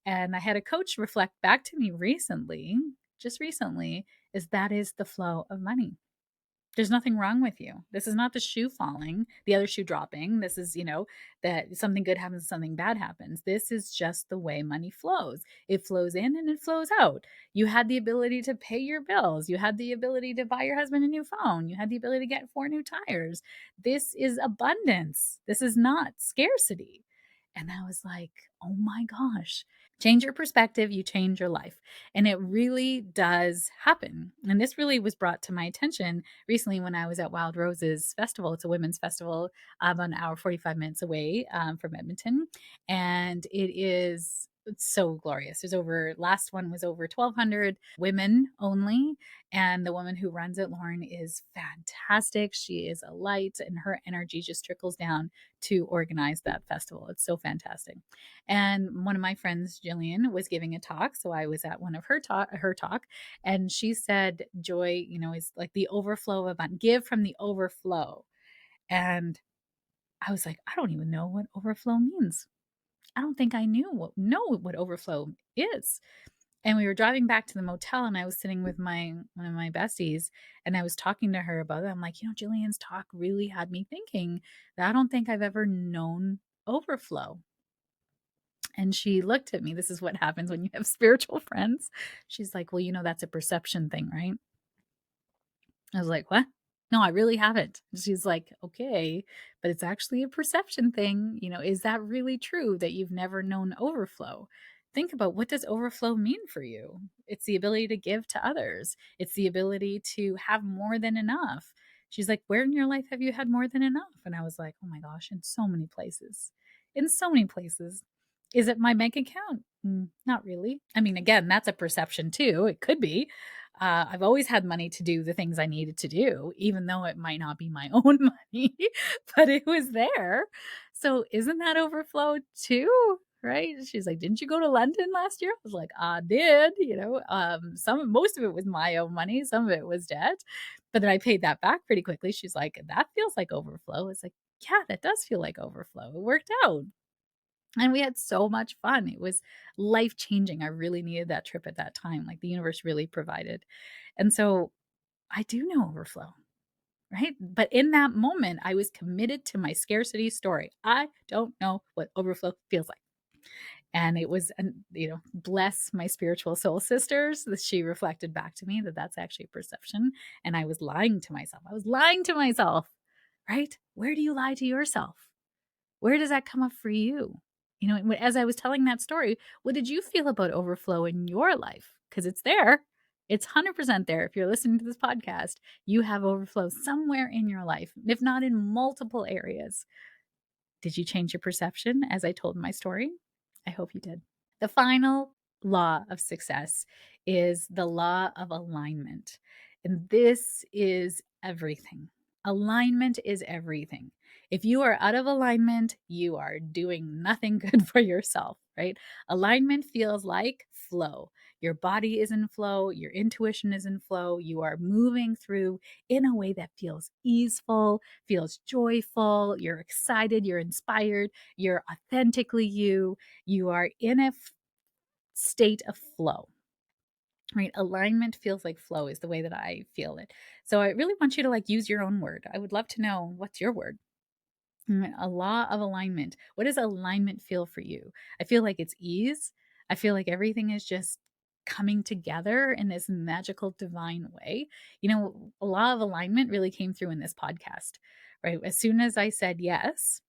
And I had a coach reflect back to me recently, just recently, is that is the flow of money. There's nothing wrong with you. This is not the shoe falling, the other shoe dropping. This is, that something good happens, something bad happens. This is just the way money flows. It flows in and it flows out. You had the ability to pay your bills. You had the ability to buy your husband a new phone. You had the ability to get 4 new tires. This is abundance. This is not scarcity. And I was like, oh my gosh. Change your perspective, you change your life. And it really does happen. And this really was brought to my attention recently when I was at Wild Roses Festival. It's a women's festival, an hour, 45 minutes away from Edmonton. And it's so glorious. Last one was over 1,200 women only. And the woman who runs it, Lauren, is fantastic. She is a light and her energy just trickles down to organize that festival. It's so fantastic. And one of my friends, Jillian, was giving a talk. So I was at one of her talk, and she said, joy, is like the overflow of abundance. Give from the overflow. And I was like, I don't even know what overflow means. I don't think I know what overflow is. And we were driving back to the motel, and I was sitting with one of my besties, and I was talking to her about it. I'm like, Jillian's talk really had me thinking that I don't think I've ever known overflow. And she looked at me. This is what happens when you have spiritual friends. She's like, well, that's a perception thing, right? I was like, what? No, I really haven't. She's like, okay, but it's actually a perception thing. Is that really true that you've never known overflow? Think about, what does overflow mean for you? It's the ability to give to others. It's the ability to have more than enough. She's like, where in your life have you had more than enough? And I was like, oh my gosh, in so many places. In so many places. Is it my bank account? Not really. I mean, again, that's a perception too. It could be. I've always had money to do the things I needed to do, even though it might not be my own money, but it was there. So isn't that overflow too? Right? She's like, didn't you go to London last year? I was like, I did. Most of it was my own money, some of it was debt, but then I paid that back pretty quickly. She's like, that feels like overflow. It's like, yeah, that does feel like overflow. It worked out. And we had so much fun. It was life changing. I really needed that trip at that time. Like, the universe really provided. And so I do know overflow, right? But in that moment, I was committed to my scarcity story. I don't know what overflow feels like. And it was, bless my spiritual soul sisters, that she reflected back to me that that's actually a perception. And I was lying to myself. I was lying to myself, right? Where do you lie to yourself? Where does that come up for you? As I was telling that story, what did you feel about overflow in your life? Because it's there. It's 100% there. If you're listening to this podcast, you have overflow somewhere in your life, if not in multiple areas. Did you change your perception as I told my story? I hope you did. The final law of success is the law of alignment. And this is everything. Alignment is everything. If you are out of alignment, you are doing nothing good for yourself, right? Alignment feels like flow. Your body is in flow, your intuition is in flow, you are moving through in a way that feels easeful, feels joyful, you're excited, you're inspired, you're authentically you, you are in a state of flow, right? Alignment feels like flow is the way that I feel it. So I really want you to use your own word. I would love to know, what's your word? A law of alignment. What does alignment feel for you? I feel like it's ease. I feel like everything is just coming together in this magical divine way. A law of alignment really came through in this podcast, right? As soon as I said yes,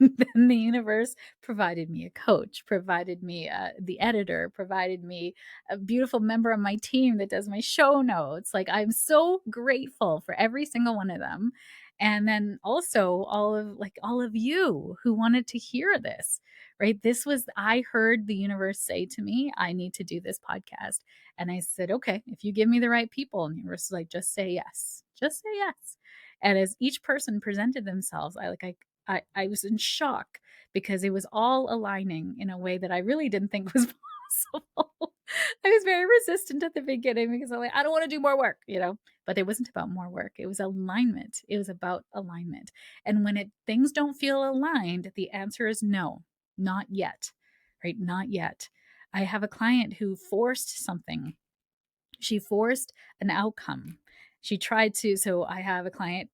then the universe provided me a coach, provided me the editor, provided me a beautiful member of my team that does my show notes. I'm so grateful for every single one of them. And then also all of you who wanted to hear this, right? I heard the universe say to me, I need to do this podcast. And I said, okay, if you give me the right people. And the universe was like, just say yes, just say yes. And as each person presented themselves, I was in shock because it was all aligning in a way that I really didn't think was possible. I was very resistant at the beginning because I'm like, I don't want to do more work. But it wasn't about more work. It was alignment. It was about alignment. And when things don't feel aligned, the answer is no, not yet, right? Not yet. I have a client who forced something. She forced an outcome. She tried to. So I have a client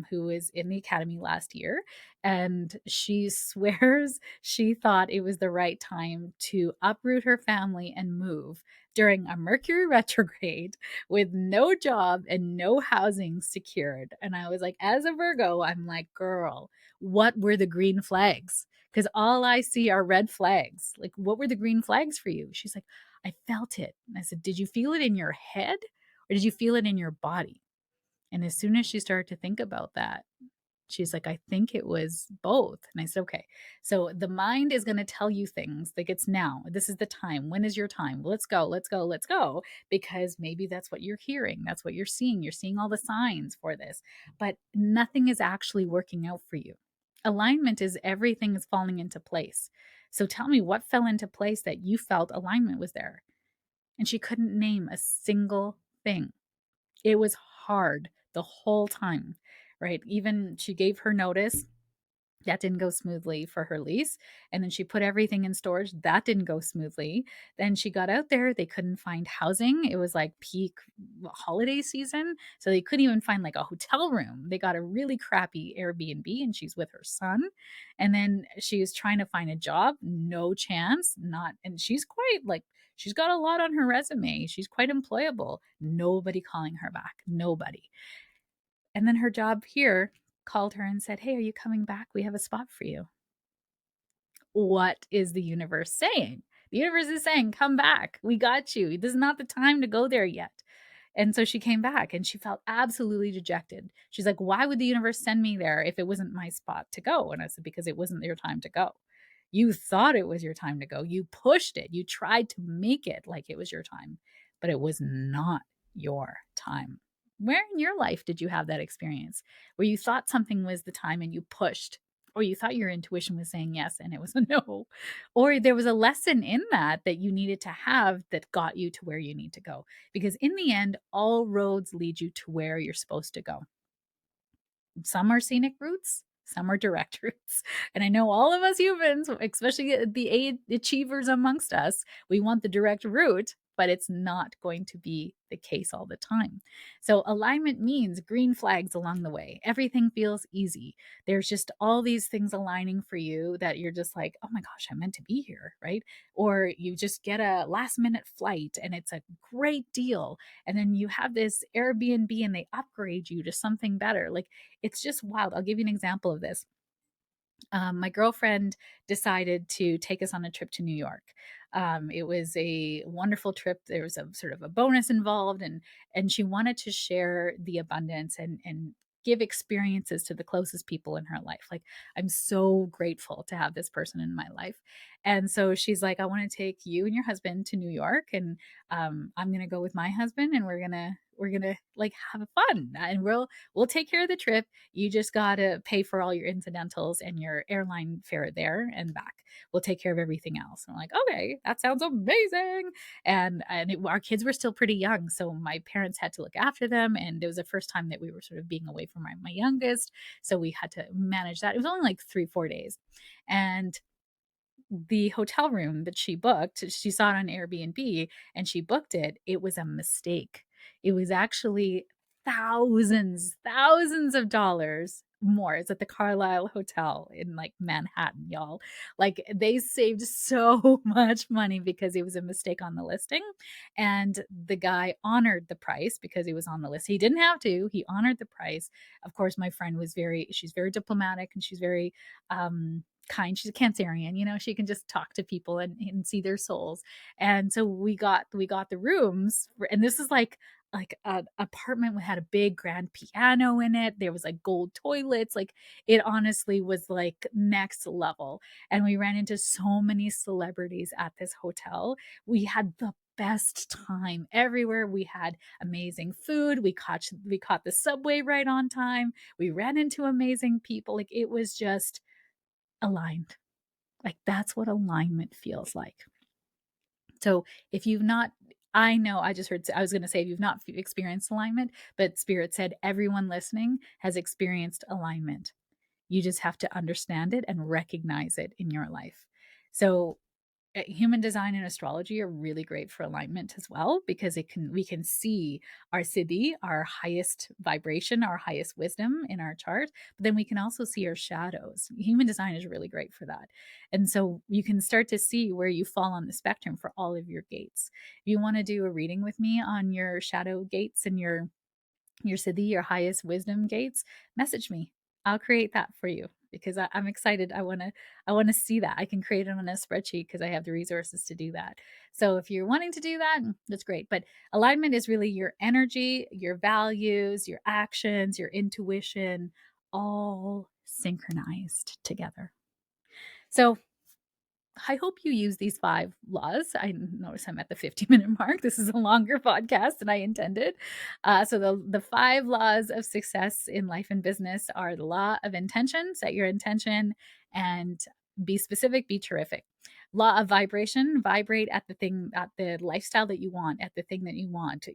who was in the academy last year, and she swears she thought it was the right time to uproot her family and move during a Mercury retrograde with no job and no housing secured. And I was like, as a Virgo, I'm like, girl, what were the green flags? Because all I see are red flags. What were the green flags for you? She's like, I felt it. And I said, did you feel it in your head or did you feel it in your body? And as soon as she started to think about that, she's like, I think it was both. And I said, okay. So the mind is going to tell you things like it's now. This is the time. When is your time? Let's go, let's go, let's go. Because maybe that's what you're hearing. That's what you're seeing. You're seeing all the signs for this, but nothing is actually working out for you. Alignment is everything is falling into place. So tell me what fell into place that you felt alignment was there. And she couldn't name a single thing. It was hard the whole time, right? Even she gave her notice. That didn't go smoothly for her lease. And then she put everything in storage. That didn't go smoothly. Then she got out there. They couldn't find housing. It was like peak holiday season. So they couldn't even find a hotel room. They got a really crappy Airbnb and she's with her son. And then she was trying to find a job. No chance. And she's quite she's got a lot on her resume. She's quite employable. Nobody calling her back. Nobody. And then her job here called her and said, hey, are you coming back? We have a spot for you. What is the universe saying? The universe is saying, come back. We got you. This is not the time to go there yet. And so she came back and she felt absolutely dejected. She's like, why would the universe send me there if it wasn't my spot to go? And I said, because it wasn't your time to go. You thought it was your time to go. You pushed it. You tried to make it like it was your time, but it was not your time. Where in your life did you have that experience where you thought something was the time and you pushed, or you thought your intuition was saying yes and it was a no, or there was a lesson in that you needed to have that got you to where you need to go? Because in the end, all roads lead you to where you're supposed to go. Some are scenic routes, some are direct routes. And I know all of us humans, especially the achievers amongst us, we want the direct route, but it's not going to be the case all the time. So alignment means green flags along the way. Everything feels easy. There's just all these things aligning for you that you're just like, oh my gosh, I'm meant to be here, right? Or you just get a last minute flight and it's a great deal. And then you have this Airbnb and they upgrade you to something better. Like it's just wild. I'll give you an example of this. My girlfriend decided to take us on a trip to New York. It was a wonderful trip. There was a sort of a bonus involved, and she wanted to share the abundance and give experiences to the closest people in her life. Like I'm so grateful to have this person in my life, and so she's like, I want to take you and your husband to New York, and I'm gonna go with my husband, and we're gonna like have fun, and we'll take care of the trip. You just got to pay for all your incidentals and your airline fare there and back. We'll take care of everything else. And I'm like, okay, that sounds amazing. Our kids were still pretty young, so my parents had to look after them, and it was the first time that we were sort of being away from my youngest, so we had to manage that. It was only like 3-4 days, and the hotel room that she booked, she saw it on Airbnb and she booked it. It was a mistake. It was actually thousands of dollars more. It's at the Carlisle Hotel in like Manhattan, y'all. Like they saved so much money because it was a mistake on the listing. And the guy honored the price because it was on the list. He didn't have to, he honored the price. Of course, my friend she's very diplomatic and she's very, kind. She's a Cancerian, she can just talk to people and see their souls. And so we got the rooms, and this is like an apartment had a big grand piano in it. There was like gold toilets. Like it honestly was like next level. And we ran into so many celebrities at this hotel. We had the best time everywhere. We had amazing food. We caught the subway right on time. We ran into amazing people. Like it was just aligned. Like that's what alignment feels like. So if you've not, I know I just heard, I was going to say, if you've not experienced alignment, but Spirit said everyone listening has experienced alignment. You just have to understand it and recognize it in your life. So human design and astrology are really great for alignment as well, because we can see our siddhi, our highest vibration, our highest wisdom in our chart, but then we can also see our shadows. Human design is really great for that. And so you can start to see where you fall on the spectrum for all of your gates. If you want to do a reading with me on your shadow gates and your siddhi, your highest wisdom gates, message me. I'll create that for you because I'm excited. I want to see that. I can create it on a spreadsheet because I have the resources to do that. So if you're wanting to do that, that's great. But alignment is really your energy, your values, your actions, your intuition, all synchronized together. So I hope you use these 5 laws. I notice I'm at the 50-minute mark. This is a longer podcast than I intended. So the 5 laws of success in life and business are the law of intention. Set your intention and be specific, be terrific. Law of vibration, vibrate at the lifestyle that you want, at the thing that you want.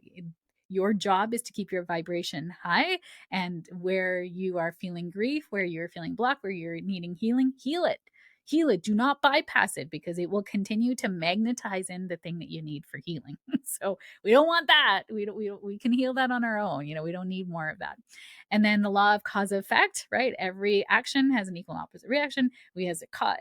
Your job is to keep your vibration high, and where you are feeling grief, where you're feeling blocked, where you're needing healing, heal it. Heal it. Do not bypass it because it will continue to magnetize in the thing that you need for healing. So we don't want that. We can heal that on our own. We don't need more of that. And then the law of cause and effect, right? Every action has an equal and opposite reaction.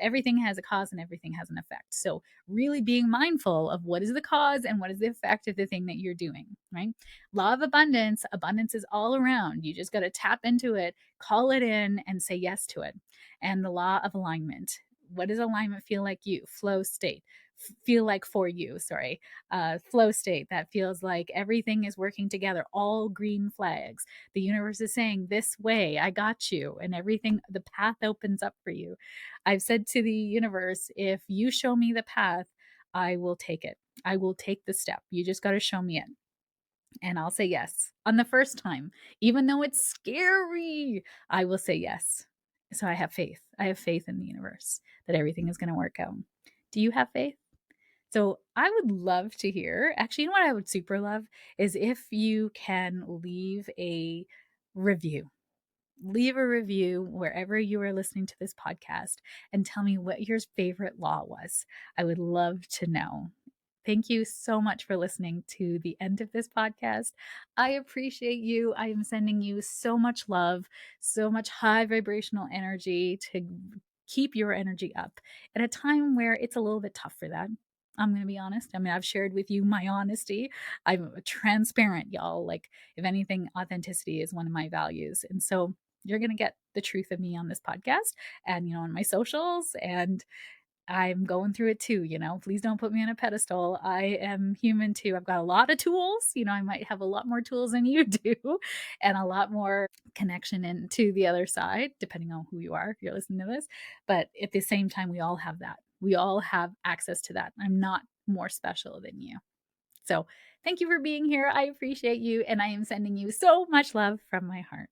Everything has a cause and everything has an effect. So really being mindful of what is the cause and what is the effect of the thing that you're doing, right? Law of abundance. Abundance is all around. You just got to tap into it, call it in, and say yes to it. And the law of alignment. What does alignment feel like you? Flow state. Feel like for you, sorry. Flow state that feels like everything is working together, all green flags. The universe is saying, this way, I got you, and everything, the path opens up for you. I've said to the universe, if you show me the path, I will take it. I will take the step. You just got to show me it. And I'll say yes on the first time. Even though it's scary, I will say yes. So I have faith. I have faith in the universe that everything is going to work out. Do you have faith? So I would love to hear, actually, you know what I would super love is if you can leave a review. Leave a review wherever you are listening to this podcast and tell me what your favorite law was. I would love to know. thank you so much for listening to the end of this podcast. I appreciate you. I am sending you so much love, so much high vibrational energy to keep your energy up at a time where it's a little bit tough for that. I'm going to be honest. I mean, I've shared with you my honesty. I'm transparent, y'all. Like, if anything, authenticity is one of my values. And so you're going to get the truth of me on this podcast and, on my socials. And I'm going through it too, please don't put me on a pedestal. I am human too. I've got a lot of tools. I might have a lot more tools than you do and a lot more connection into the other side, depending on who you are, if you're listening to this. But at the same time, we all have that. We all have access to that. I'm not more special than you. So thank you for being here. I appreciate you. And I am sending you so much love from my heart.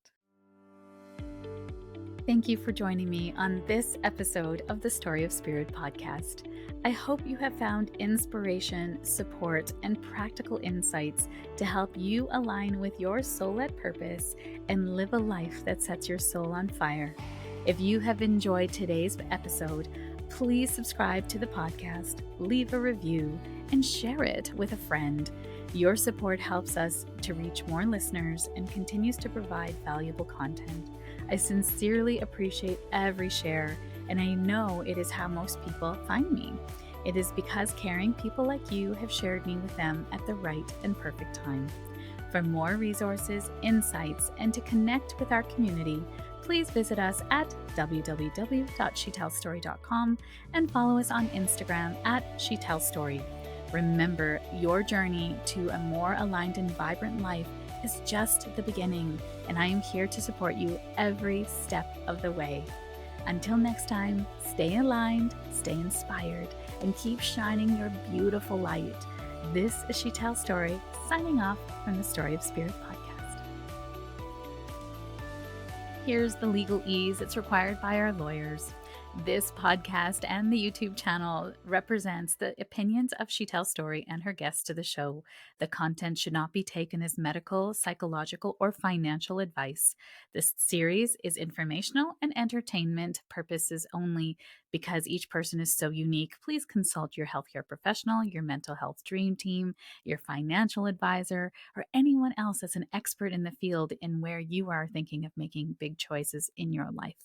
Thank you for joining me on this episode of the Story of Spirit podcast. I hope you have found inspiration, support, and practical insights to help you align with your soul-led purpose and live a life that sets your soul on fire. If you have enjoyed today's episode, please subscribe to the podcast, leave a review, and share it with a friend. Your support helps us to reach more listeners and continues to provide valuable content. I sincerely appreciate every share, and I know it is how most people find me. It is because caring people like you have shared me with them at the right and perfect time. For more resources, insights, and to connect with our community, please visit us at www.sheetalstory.com and follow us on Instagram at Sheetal Story. Remember, your journey to a more aligned and vibrant life is just the beginning, and I am here to support you every step of the way. Until next time, stay aligned, stay inspired, and keep shining your beautiful light. This is Sheetal Story, signing off from the Story of Spirit podcast. Here's the legal ease that's required by our lawyers. This podcast and the YouTube channel represents the opinions of Sheetal Story and her guests to the show. The content should not be taken as medical, psychological, or financial advice. This series is informational and entertainment purposes only. Because each person is so unique, please consult your healthcare professional, your mental health dream team, your financial advisor, or anyone else that's an expert in the field in where you are thinking of making big choices in your life.